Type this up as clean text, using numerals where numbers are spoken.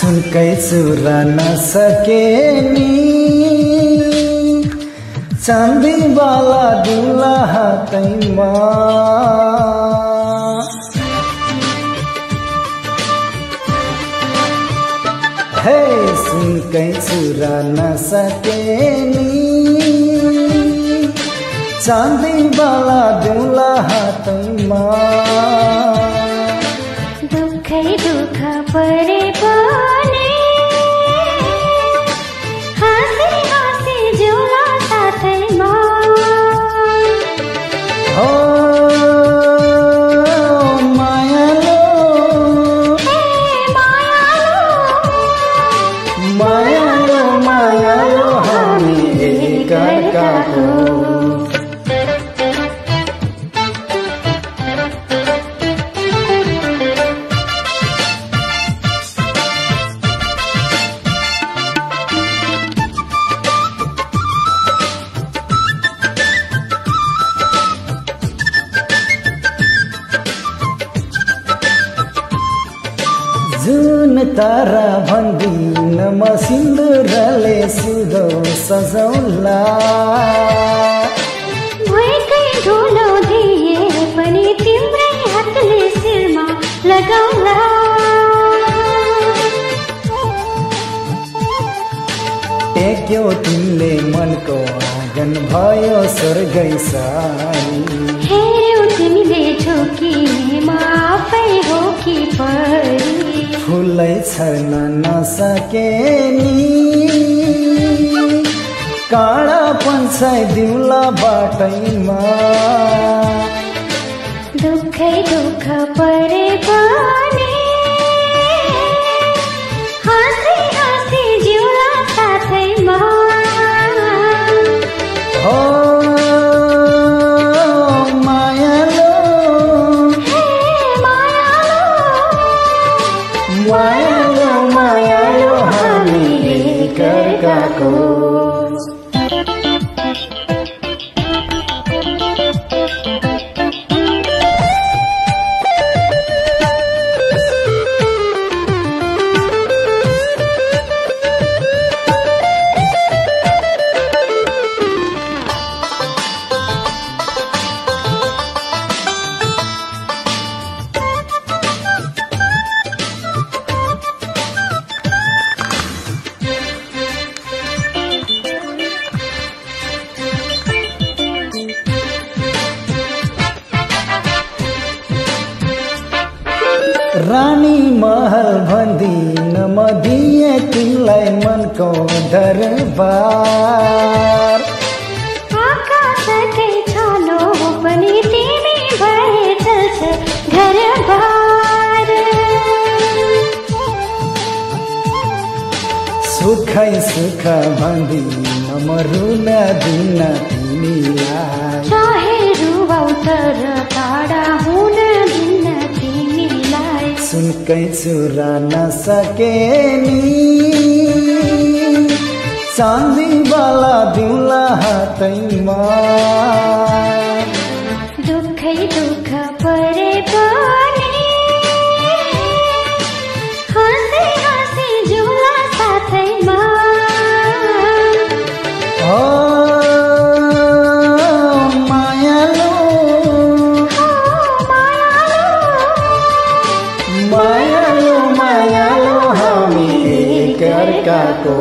सुनकै चुरा नसके नि चाँदी वाला दुला हातैमा हे सुनकै चुरा नसके नि चाँदी वाला दुला हातैमा दुखै दुख परे पनि हाँसी हाँसी जिउला साथैमा हो मायालो मायालो मायालो हामी एकअर्काको जुन तारा भन्दिन म सिन्दुरले सुगौ सजौला भुइँकै धुलो दिए पनि तिम्रै हातले शिरमा लगाउला टेक्यो तिमीले मनको आँगन भयो स्वर्गै साई हेर्यौ तिमीले झोकिनेमा आफै हो कि परी फुलै छर्न नसके नि काँडा पन्छाइदिउला बाटैमा दुखै दुख परे पनि हाँसी हाँसी जिउला साथैमा हो मायालो मायालो मायालो हामी एकअर्काको रानी महल भन्दिन म दिए तिमीलाई मनको दरबार आकाशकै छानो पनि तिमी भए चल्छ घरबार सुखै सुख भन्दिन म रुन दिन तिमीलाई चाहे रुवाउ तर टाढा हुन दिन तिमीलाई सुनकै चुरा नसके नि चाँदी वाला दिउला हातैमा दुखै दुख परे पनि हाँसी हाँसी जिउला साथैमा हो मायालो मायालो मायालो हामी एकअर्काको